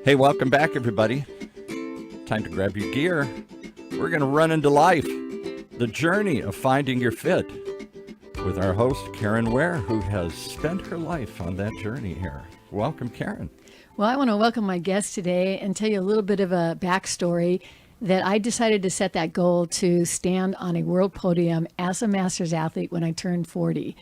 Hey, welcome back, everybody. Time to grab your gear. We're going to run into life, the journey of finding your fit, with our host, Caren Ware, who has spent her life on that journey here. Welcome, Caren. Well, I want to welcome my guest today and tell you a little bit of a backstory that I decided to set that goal to stand on a world podium as a masters athlete when I turned 40.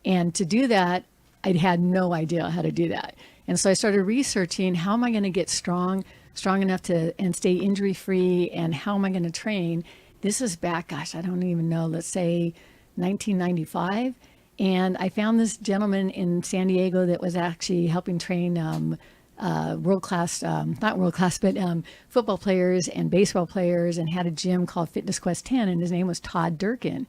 And to do that, I had no idea how to do that. And so I started researching, how am I going to get strong enough to and stay injury free, and how am I going to train? This is back, gosh, I don't even know, let's say 1995. And I found this gentleman in San Diego that was actually helping train world-class, not world-class, but football players and baseball players, and had a gym called Fitness Quest 10, and his name was Todd Durkin.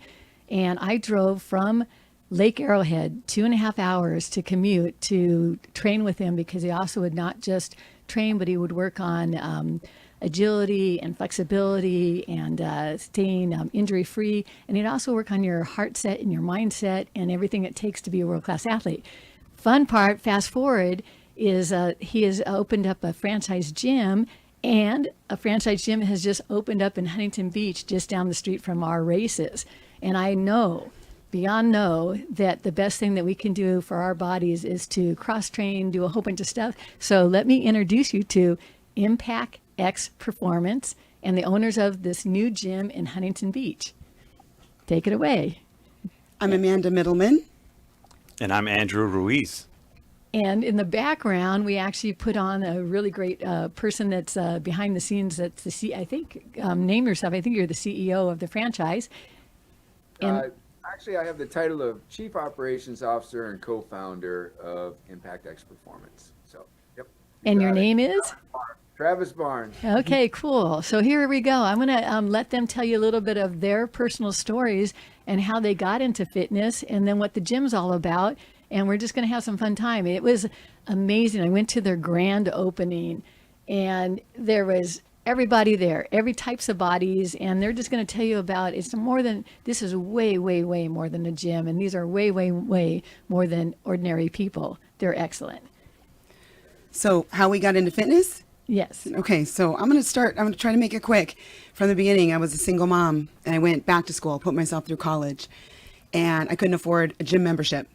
And I drove from Lake Arrowhead 2.5 hours to commute to train with him, because he also would not just train, but he would work on agility and flexibility and staying injury-free. And he'd also work on your heart set and your mindset and everything it takes to be a world-class athlete. Fun part, fast forward, is he has opened up a franchise gym, and a franchise gym has just opened up in Huntington Beach, just down the street from our races. And I know, beyond know, that the best thing that we can do for our bodies is to cross-train, do a whole bunch of stuff. So let me introduce you to Impact X Performance and the owners of this new gym in Huntington Beach. Take it away. I'm Amanda Mittleton. And I'm Andrew Ruiz. And in the background, we actually put on a really great person that's behind the scenes. That's I think, name yourself. I think you're the CEO of the franchise. And actually, I have the title of Chief Operations Officer and co-founder of Impact X Performance. So, yep. And your name is? Travis Barnes. Okay, cool. So here we go. I'm going to let them tell you a little bit of their personal stories and how they got into fitness, and then what the gym's all about. And we're just going to have some fun time. It was amazing. I went to their grand opening, and there was everybody there, every types of bodies, and they're just going to tell you about, it's more than, this is way, way, way more than a gym, and these are way, way, way more than ordinary people. They're excellent. So how we got into fitness? Yes. Okay, so I'm going to try to make it quick. From the beginning, I was a single mom, and I went back to school, put myself through college, and I couldn't afford a gym membership.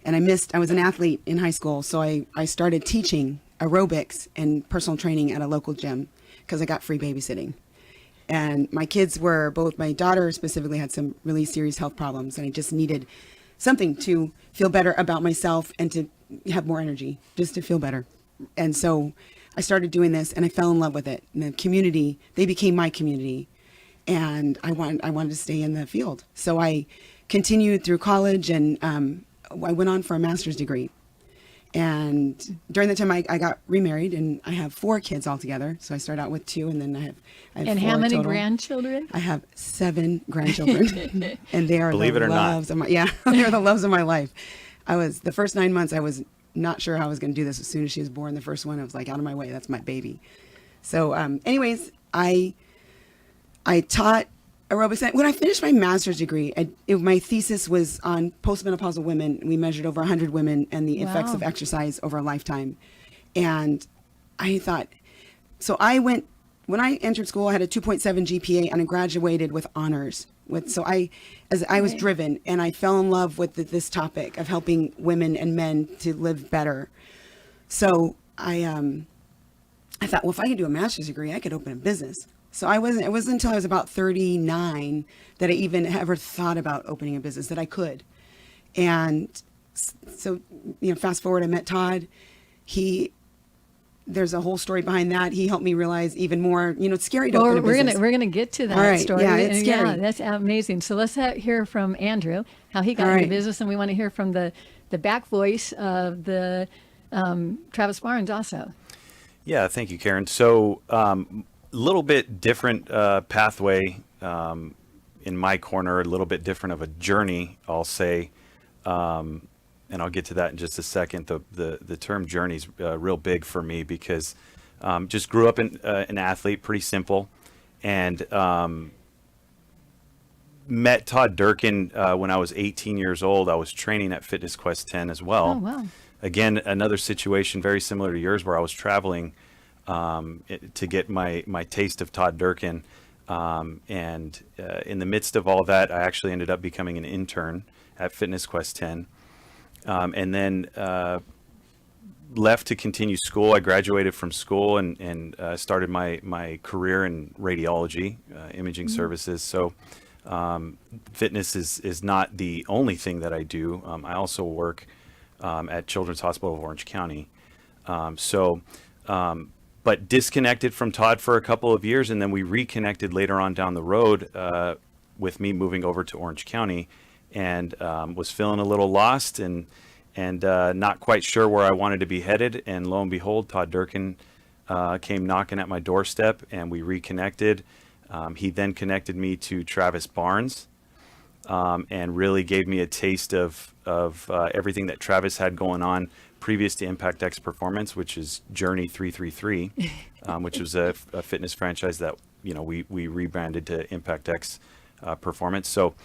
And I was an athlete in high school, so I started teaching aerobics and personal training at a local gym because I got free babysitting. And my kids both my daughter specifically had some really serious health problems, and I just needed something to feel better about myself and to have more energy, just to feel better. And so I started doing this, and I fell in love with it. And the community, they became my community, and I wanted to stay in the field. So I continued through college, and I went on for a master's degree. And during that time, I got remarried, and I have 4 kids altogether. So I started out with 2, and then I have and 4 how many total. Grandchildren? I have 7 grandchildren, and they are Believe the it or loves of my, yeah, they're the loves of my life. The first 9 months, I was not sure how I was going to do this. As soon as she was born, the first one, I was like, out of my way, that's my baby. So anyways, I taught aerobics. When I finished my master's degree, my thesis was on postmenopausal women. We measured over 100 women and the effects of exercise over a lifetime. And I thought, so when I entered school, I had a 2.7 GPA, and I graduated with honors. I was driven, and I fell in love with this topic of helping women and men to live better. So I thought, well, if I could do a master's degree, I could open a business. So it wasn't until I was about 39 that I even ever thought about opening a business, that I could. And so, fast forward, I met Todd. There's a whole story behind that. He helped me realize even more, it's scary to open a business. We're gonna get to that All right. story. Yeah, it's scary. Yeah, that's amazing. So let's hear from Andrew, how he got into business, and we want to hear from the back voice of the Travis Barnes also. Yeah, thank you, Caren. So little bit different pathway in my corner, a little bit different of a journey, I'll say. And I'll get to that in just a second. The term journey is real big for me because just grew up an athlete, pretty simple, and met Todd Durkin when I was 18 years old. I was training at Fitness Quest 10 as well. Oh, wow. Again, another situation very similar to yours where I was traveling to get my taste of Todd Durkin. And in the midst of all that, I actually ended up becoming an intern at Fitness Quest 10. And then left to continue school. I graduated from school and started my career in radiology, imaging services. So fitness is not the only thing that I do. I also work at Children's Hospital of Orange County. But disconnected from Todd for a couple of years, and then we reconnected later on down the road with me moving over to Orange County, and was feeling a little lost and not quite sure where I wanted to be headed. And lo and behold, Todd Durkin came knocking at my doorstep, and we reconnected. He then connected me to Travis Barnes, and really gave me a taste of everything that Travis had going on previous to Impact X Performance, which is Journey 333, which was a fitness franchise that we rebranded to Impact X Performance. So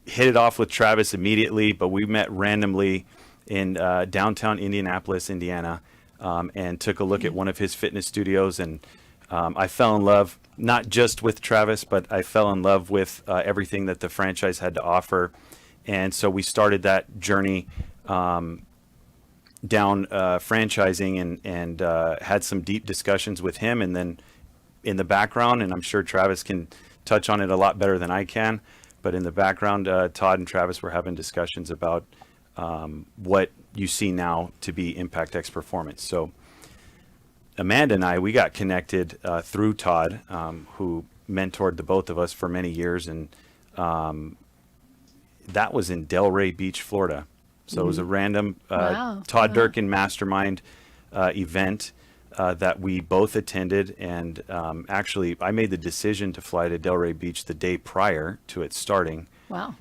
hit it off with Travis immediately, but we met randomly in downtown Indianapolis, Indiana, and took a look at one of his fitness studios, and I fell in love, not just with Travis, but I fell in love with everything that the franchise had to offer. And so we started that journey down franchising, and had some deep discussions with him. And then in the background, and I'm sure Travis can touch on it a lot better than I can, but in the background, Todd and Travis were having discussions about what you see now to be Impact X Performance. So Amanda and I, we got connected through Todd, who mentored the both of us for many years. And that was in Delray Beach, Florida. So it was a random Todd Durkin mastermind event that we both attended. And actually, I made the decision to fly to Delray Beach the day prior to it starting. Wow.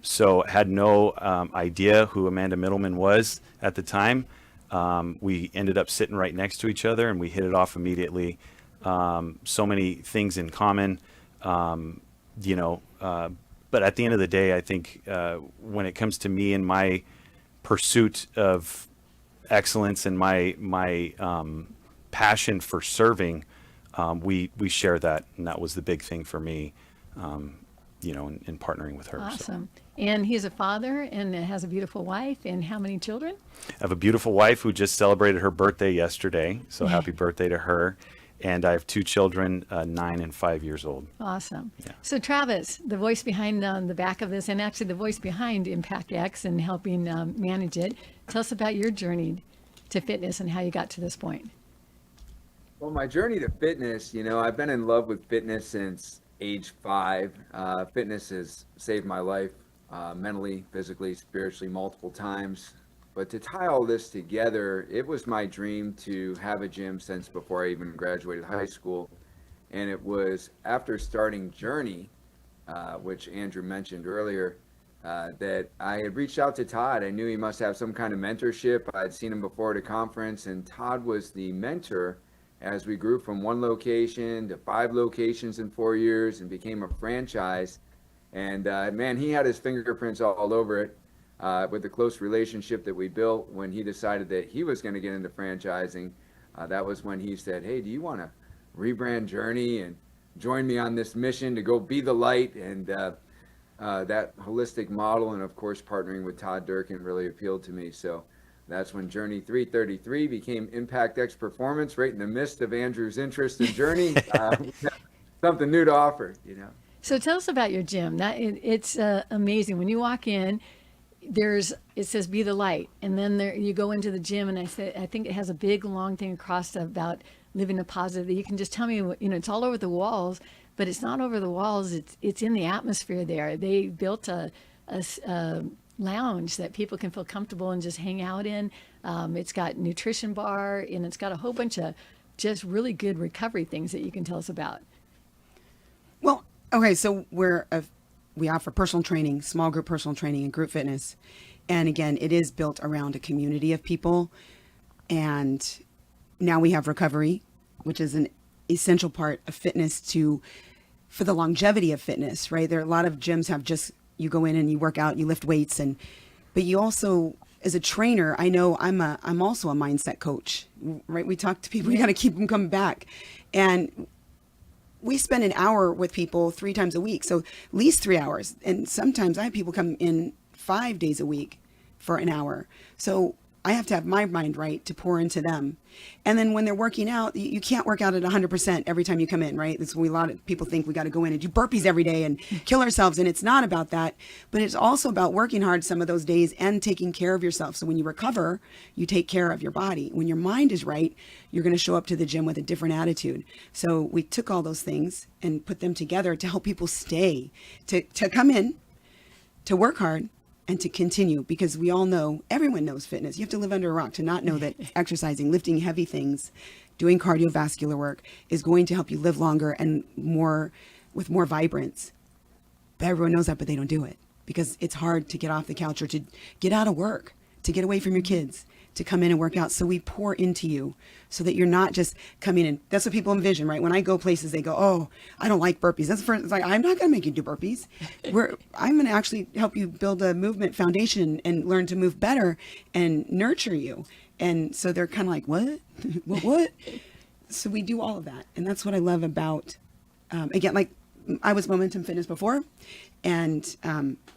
So had no idea who Amanda Mittleton was at the time. We ended up sitting right next to each other, and we hit it off immediately. So many things in common, but at the end of the day, I think when it comes to me and my pursuit of excellence and my passion for serving, we share that, and that was the big thing for me, in partnering with her. Awesome. So. And he's a father and has a beautiful wife. And how many children? I have a beautiful wife who just celebrated her birthday yesterday. So happy birthday to her. And I have two children, 9 and 5 years old. Awesome. Yeah. So Travis, the voice behind the back of this, and actually the voice behind Impact X and helping manage it. Tell us about your journey to fitness and how you got to this point. Well, my journey to fitness, I've been in love with fitness since age 5. Fitness has saved my life mentally, physically, spiritually, multiple times. But to tie all this together, it was my dream to have a gym since before I even graduated high school. And it was after starting Journey, which Andrew mentioned earlier, that I had reached out to Todd. I knew he must have some kind of mentorship. I'd seen him before at a conference, and Todd was the mentor as we grew from 1 location to 5 locations in 4 years and became a franchise. And man, he had his fingerprints all over it. With the close relationship that we built when he decided that he was going to get into franchising, that was when he said, hey, do you want to rebrand Journey and join me on this mission to go be the light? And that holistic model, and of course partnering with Todd Durkin, really appealed to me. So that's when Journey 333 became Impact X Performance, right in the midst of Andrew's interest in Journey. Something new to offer, So tell us about your gym. It's amazing. When you walk in, it says be the light, and then you go into the gym, and I think it has a big long thing across about living a positive. You can just tell me, it's all over the walls, but it's not over the walls. It's in the atmosphere there. They built a lounge that people can feel comfortable and just hang out in. It's got nutrition bar, and it's got a whole bunch of just really good recovery things that you can tell us about. Well, okay, so we offer personal training, small group personal training, and group fitness. And again, it is built around a community of people. And now we have recovery, which is an essential part of fitness for the longevity of fitness, right? There are a lot of gyms have you go in and you work out, you lift weights, but you also, as a trainer, I know I'm also a mindset coach, right? We talk to people, we got to keep them coming back. And we spend an hour with people 3 times a week. So at least 3 hours. And sometimes I have people come in 5 days a week for an hour. So I have to have my mind right to pour into them. And then when they're working out, you can't work out at 100% every time you come in, right? That's what a lot of people think we got to go in and do burpees every day and kill ourselves. And it's not about that, but it's also about working hard some of those days and taking care of yourself. So when you recover, you take care of your body. When your mind is right, you're going to show up to the gym with a different attitude. So we took all those things and put them together to help people stay, to come in, to work hard, and to continue, because we all know, everyone knows fitness. You have to live under a rock to not know that exercising, lifting heavy things, doing cardiovascular work is going to help you live longer and with more vibrance. But everyone knows that, but they don't do it because it's hard to get off the couch or to get out of work, to get away from your kids, to come in and work out. So we pour into you so that you're not just coming in. That's what people envision, right? When I go places, they go, oh, I don't like burpees. That's the first, it's like, I'm not going to make you do burpees. I'm going to actually help you build a movement foundation and learn to move better and nurture you. And so they're kind of like, what? what? So we do all of that. And that's what I love about, again, like I was Momentum Fitness before, and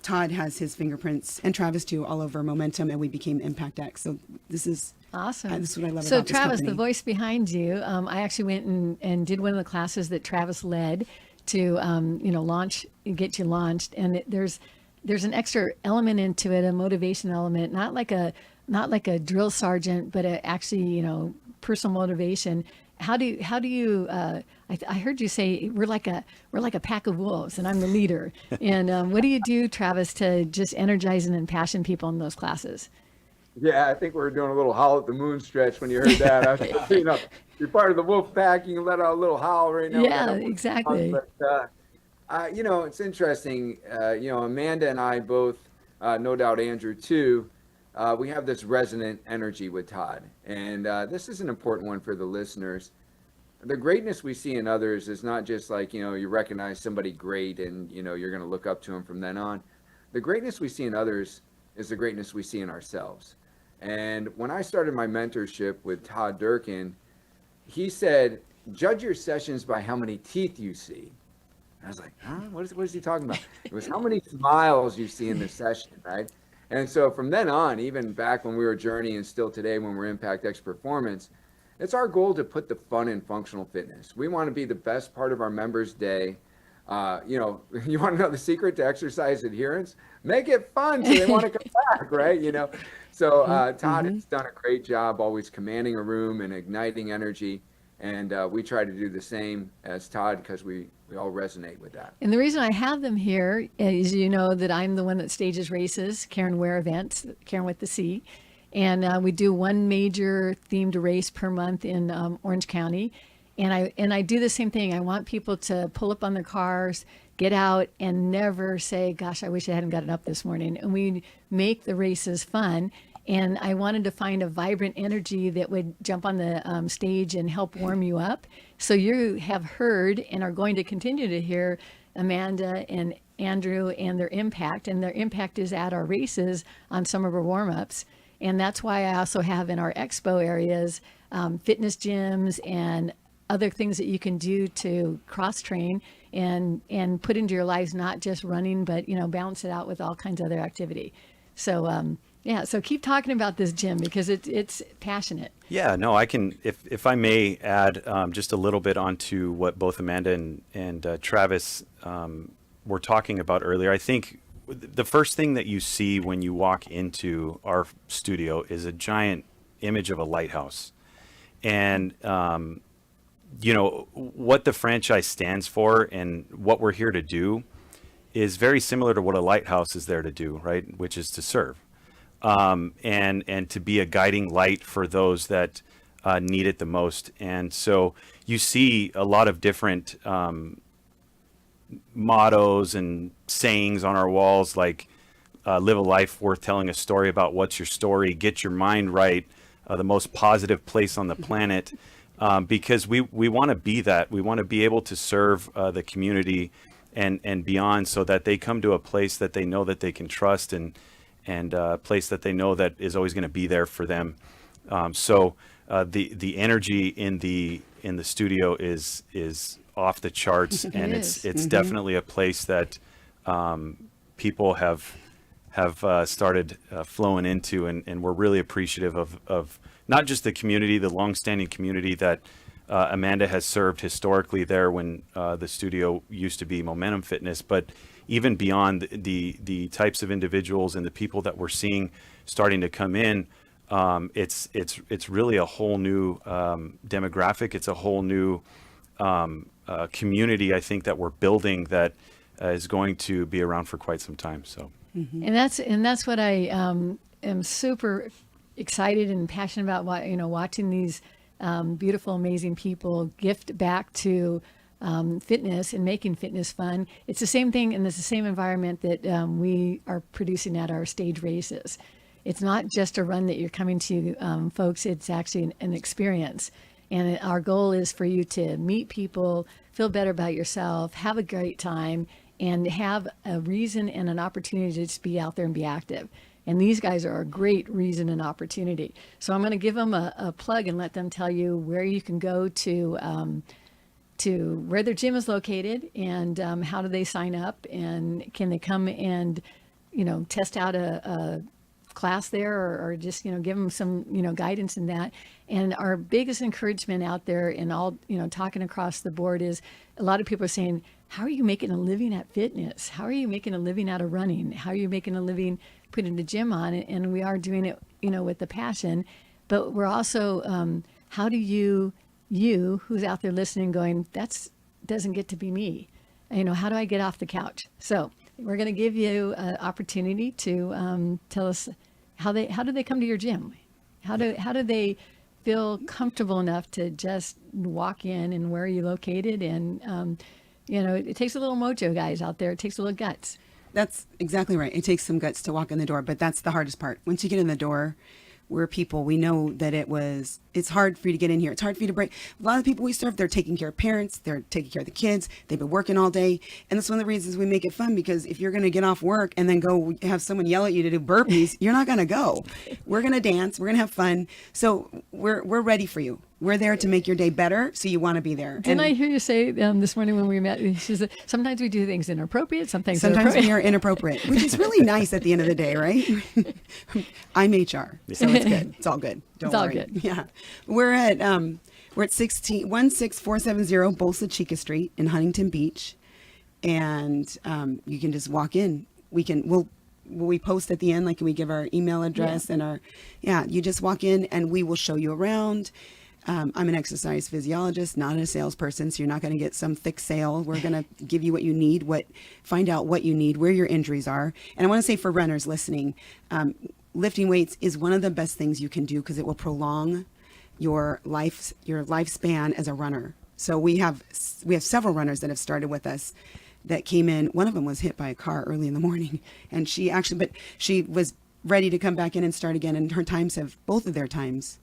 Todd has his fingerprints, and Travis too, all over Momentum, and we became Impact X. So this is awesome. This is what I love so about this Travis, company. the voice behind you, I actually went and did one of the classes that Travis led to, get you launched, and there's an extra element into it, a motivation element, not like a drill sergeant, but actually, personal motivation. How do you? I heard you say we're like a pack of wolves, and I'm the leader. And what do you do, Travis, to just energize and impassion people in those classes? Yeah, I think we were doing a little howl at the moon stretch when you heard that. You're part of the wolf pack. You can let out a little howl right now. Yeah, exactly. But, it's interesting. Amanda and I both, no doubt Andrew too, we have this resonant energy with Todd. And this is an important one for the listeners. The greatness we see in others is not just like, you recognize somebody great and, you're going to look up to them from then on. The greatness we see in others is the greatness we see in ourselves. And when I started my mentorship with Todd Durkin, he said, judge your sessions by how many teeth you see. And I was like, huh? What is he talking about? It was how many smiles you see in the session, right? And so from then on, even back when we were Journey and still today when we're Impact X Performance, it's our goal to put the fun in functional fitness. We want to be the best part of our members' day. You want to know the secret to exercise adherence? Make it fun so they want to come back, right? So Todd has done a great job always commanding a room and igniting energy. And we try to do the same as Todd because we all resonate with that. And the reason I have them here is that I'm the one that stages races, Caren Ware events, Caren with the C. And we do one major themed race per month in Orange County. And I do the same thing. I want people to pull up on their cars, get out, and never say, gosh, I wish I hadn't gotten up this morning. And we make the races fun. And I wanted to find a vibrant energy that would jump on the stage and help warm you up. So you have heard and are going to continue to hear Amanda and Andrew and their impact. And their impact is at our races on some of our warm-ups. And that's why I also have in our expo areas fitness gyms and other things that you can do to cross-train and put into your lives, not just running, but, balance it out with all kinds of other activity. So, so keep talking about this gym because it's passionate. Yeah, no, I can, if I may add just a little bit onto what both Amanda and Travis were talking about earlier. I think the first thing that you see when you walk into our studio is a giant image of a lighthouse. And, what the franchise stands for and what we're here to do is very similar to what a lighthouse is there to do, right? Which is to serve. And to be a guiding light for those that need it the most. And so you see a lot of different mottos and sayings on our walls, like live a life worth telling a story about. What's your story? Get your mind right. The most positive place on the planet. Because we want to be that. We want to be able to serve the community and beyond, so that they come to a place that they know that they can trust and and a place that they know that is always going to be there for them. So the energy in the studio is off the charts, and is. it's definitely a place that people have started flowing into, and we're really appreciative of not just the community, the longstanding community that Amanda has served historically there when the studio used to be Momentum Fitness, but even beyond the types of individuals and the people that we're seeing starting to come in. It's really a whole new demographic. It's a whole new community, I think, that we're building that is going to be around for quite some time. So, And that's what I am super excited and passionate about. Watching these beautiful, amazing people gift back to fitness and making fitness fun. It's the same thing, and it's the same environment that we are producing at our stage races. It's not just a run that you're coming to, folks. It's actually an experience. And our goal is for you to meet people, feel better about yourself, have a great time, and have a reason and an opportunity to just be out there and be active. And these guys are a great reason and opportunity. So I'm going to give them a plug and let them tell you where you can go to where their gym is located, and how do they sign up, and can they come and, test out a class there, or just, give them some, guidance in that. And our biggest encouragement out there in all, talking across the board is a lot of people are saying, how are you making a living at fitness? How are you making a living out of running? How are you making a living putting the gym on? And we are doing it, with the passion, but we're also, how do you who's out there listening going, doesn't get to be me. How do I get off the couch? So we're going to give you an opportunity to tell us how do they come to your gym? How do they feel comfortable enough to just walk in, and where are you located? And, it takes a little mojo, guys, out there. It takes a little guts. That's exactly right. It takes some guts to walk in the door, but that's the hardest part. Once you get in the door, we're people. We know that it's hard for you to get in here. It's hard for you to break. A lot of the people we serve, they're taking care of parents. They're taking care of the kids. They've been working all day. And that's one of the reasons we make it fun, because if you're going to get off work and then go have someone yell at you to do burpees, you're not going to go. We're going to dance. We're going to have fun. So we're ready for you. We're there to make your day better, so you want to be there. Didn't I hear you say this morning when we met, she said, sometimes we do things inappropriate, sometimes we are inappropriate, which is really nice at the end of the day, right? I'm HR, so it's good. It's all good. Don't worry. All good. Yeah. We're at 16470 Bolsa Chica Street in Huntington Beach. And you can just walk in. We post at the end, like we give our email address and you just walk in and we will show you around. I'm an exercise physiologist, not a salesperson, so you're not going to get some thick sale. We're going to give you what you need, find out what you need, where your injuries are. And I want to say for runners listening, lifting weights is one of the best things you can do, because it will prolong your lifespan as a runner. So we have several runners that have started with us that came in. One of them was hit by a car early in the morning, and she was ready to come back in and start again. And both of their times,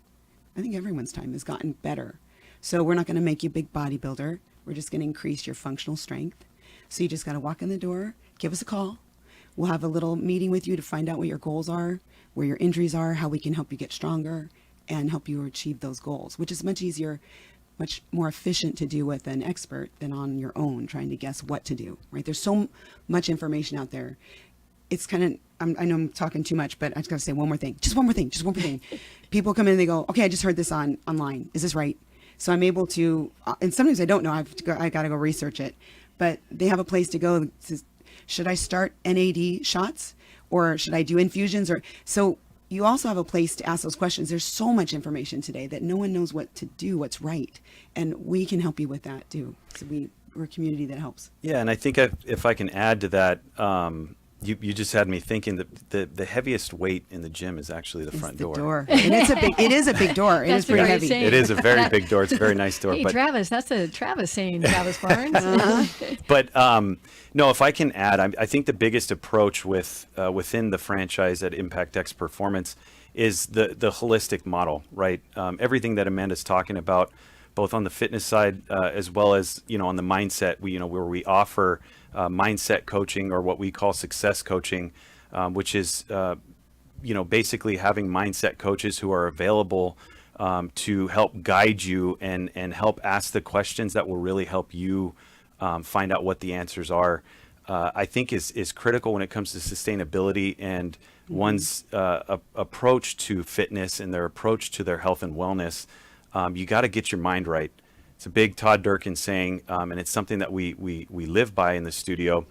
I think everyone's time has gotten better. So we're not going to make you a big bodybuilder. We're just going to increase your functional strength. So you just got to walk in the door, give us a call. We'll have a little meeting with you to find out what your goals are, where your injuries are, how we can help you get stronger and help you achieve those goals, which is much easier, much more efficient to do with an expert than on your own trying to guess what to do, right? There's so much information out there. It's kind of, I know I'm talking too much, but I just got to say one more thing. Just one more thing. People come in and they go, okay, I just heard this online. Is this right? So I'm able to, and sometimes I don't know. I got to go research it. But they have a place to go. Should I start NAD shots, or should I do infusions? So you also have a place to ask those questions. There's so much information today that no one knows what to do, what's right. And we can help you with that too. So we're a community that helps. Yeah, and I think if I can add to that, you just had me thinking that the heaviest weight in the gym is actually the front door. And it is a big door. It is pretty heavy. It is a very big door. It's a very nice door. Hey, but Travis, that's a Travis saying, Travis Barnes. But no, if I can add, I think the biggest approach within the franchise at Impact X Performance is the holistic model, right? Everything that Amanda's talking about, both on the fitness side as well as on the mindset, where we offer mindset coaching, or what we call success coaching, which is basically having mindset coaches who are available to help guide you and help ask the questions that will really help you find out what the answers are, I think is critical when it comes to sustainability and one's approach to fitness and their approach to their health and wellness. You got to get your mind right. It's a big Todd Durkin saying, and it's something that we live by in the studio.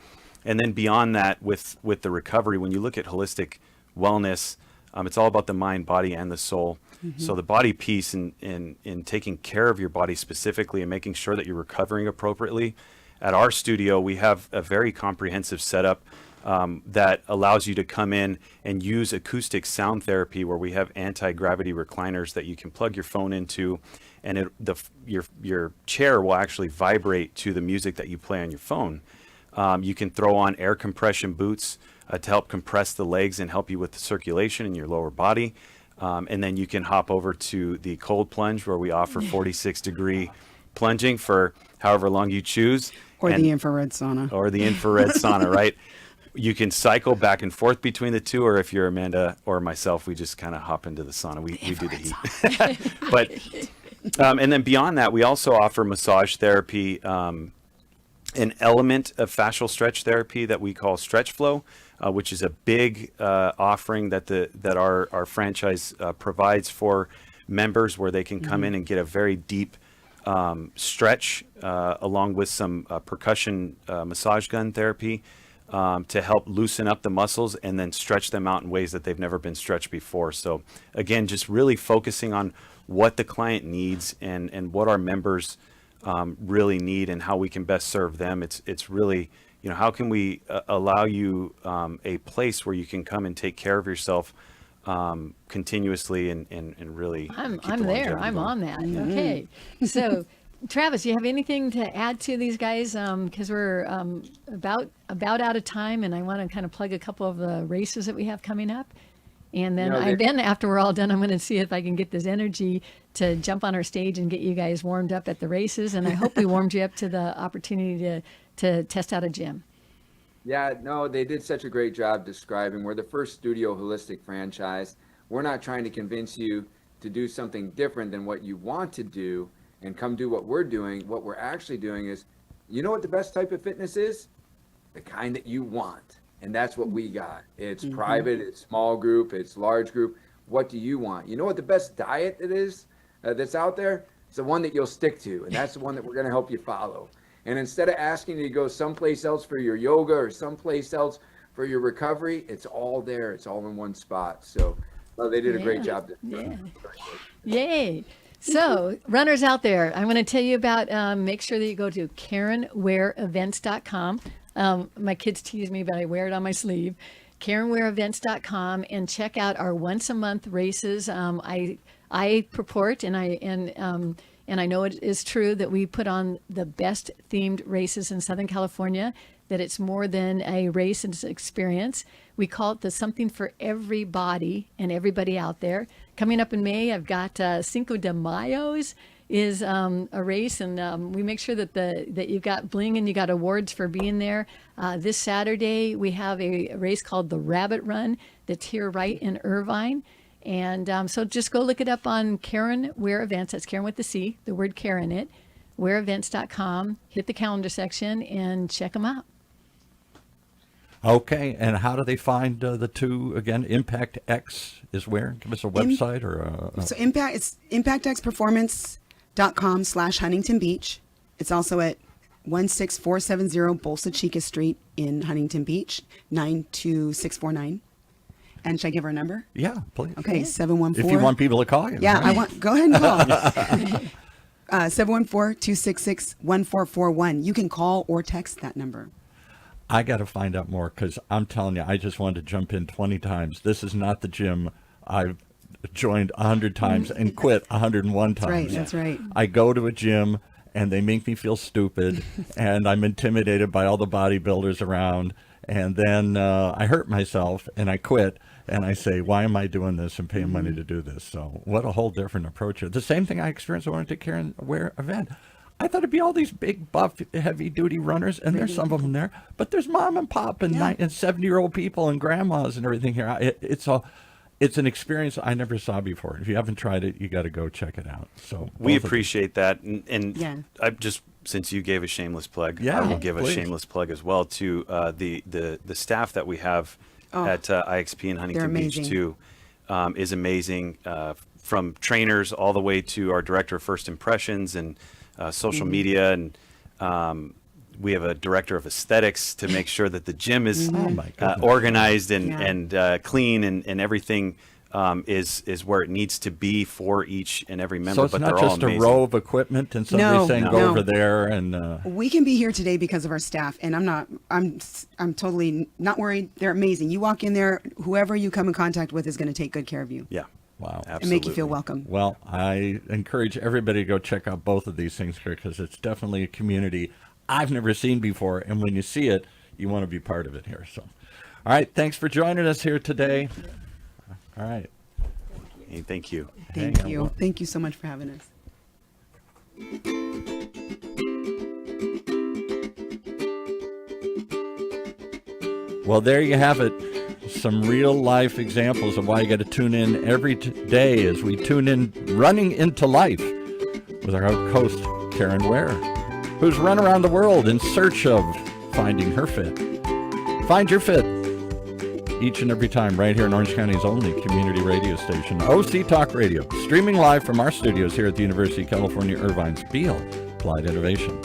And then beyond that, with the recovery, when you look at holistic wellness, it's all about the mind, body, and the soul. So the body piece in taking care of your body specifically and making sure that you're recovering appropriately. At our studio, we have a very comprehensive setup that allows you to come in and use acoustic sound therapy, where we have anti-gravity recliners that you can plug your phone into, and your chair will actually vibrate to the music that you play on your phone. You can throw on air compression boots to help compress the legs and help you with the circulation in your lower body. And then you can hop over to the cold plunge, where we offer 46-degree plunging for however long you choose. Or the infrared sauna. Or the infrared sauna, right? You can cycle back and forth between the two, or if you're Amanda or myself, we just kind of hop into the sauna. We do the heat. But and then beyond that, we also offer massage therapy, an element of fascial stretch therapy that we call Stretch Flow, which is a big offering that our franchise provides for members, where they can come in and get a very deep stretch along with some percussion massage gun therapy to help loosen up the muscles and then stretch them out in ways that they've never been stretched before. So again, just really focusing on what the client needs and what our members really need and how we can best serve them. It's really, how can we allow you a place where you can come and take care of yourself continuously and really I'm there. I'm on that. Okay. So, Travis, you have anything to add to these guys? Because we're about out of time, and I want to kind of plug a couple of the races that we have coming up. And then then after we're all done, I'm going to see if I can get this energy to jump on our stage and get you guys warmed up at the races. And I hope we warmed you up to the opportunity to test out a gym. Yeah, no, they did such a great job describing. We're the first studio holistic franchise. We're not trying to convince you to do something different than what you want to do and come do what we're doing. What we're actually doing is, you know what the best type of fitness is? The kind that you want. And that's what we got. It's private, it's small group, it's large group. What do you want? You know what the best diet it is that's out there? It's the one that you'll stick to. And that's the one that we're going to help you follow. And instead of asking you to go someplace else for your yoga or someplace else for your recovery, it's all there. It's all in one spot. So they did a great job. Yay. So runners out there, I'm going to tell you about, make sure that you go to carenwareevents.com. My kids tease me, but I wear it on my sleeve. carenwareevents.com, and check out our once a month races. I purport and I know it is true that we put on the best themed races in Southern California, that it's more than a race and experience. We call it the something for everybody and everybody out there. Coming up in May, I've got Cinco de Mayo's is a race, and we make sure that you've got bling and you got awards for being there. This Saturday, we have a race called the Rabbit Run that's here right in Irvine. And so just go look it up on Caren Ware Events. That's Caren with the C, the word Caren it, wareevents.com. Hit the calendar section and check them out. Okay, and how do they find the two again? Impact X is where? Give us a website or a... So it's impactxperformance.com/Huntington Beach. It's also at 16470 Bolsa Chica Street in Huntington Beach, 92649. And should I give her a number? Yeah, please. Okay, 714. If you want people to call you. Yeah, right? go ahead and call. 714-266-1441. You can call or text that number. I got to find out more, because I'm telling you, I just wanted to jump in 20 times. This is not the gym I've joined 100 times and quit 101 times. That's right. I go to a gym and they make me feel stupid and I'm intimidated by all the bodybuilders around. And then I hurt myself and I quit. And I say, why am I doing this and paying money to do this? So what a whole different approach. The same thing I experienced when I went to Caren Ware event. I thought it'd be all these big, buff, heavy-duty runners, and there's some of them there. But there's mom and pop and 70-year-old people and grandmas and everything here. it's an experience I never saw before. If you haven't tried it, you got to go check it out. So We both of appreciate that, and Yeah. I just, since you gave a shameless plug, Yeah, I will give please. a shameless plug as well to the staff that we have at IXP in Huntington Beach amazing. too is amazing. From trainers all the way to our director of first impressions and social media, and we have a director of aesthetics to make sure that the gym is Oh my goodness. organized and Yeah. and clean, and everything is where it needs to be for each and every member. So it's but not they're all just a amazing. row of equipment and somebody No, saying no. go No. over there and We can be here today because of our staff, and I'm totally not worried. They're amazing. You walk in there, whoever you come in contact with is going to take good care of you Yeah. wow. and Absolutely. make you feel welcome. Well, I encourage everybody to go check out both of these things because it's definitely a community I've never seen before. And when you see it, you want to be part of it here. So, all right. Thanks for joining us here today. All right. Hey, thank you. Thank Hang on you. one- Thank you so much for having us. Well, there you have it. Some real life examples of why you got to tune in every day as we tune in Running into Life with our host, Caren Ware, who's run around the world in search of finding her fit. Find your fit each and every time right here in Orange County's only community radio station, OC Talk Radio, streaming live from our studios here at the University of California, Irvine's Beale Applied Innovation.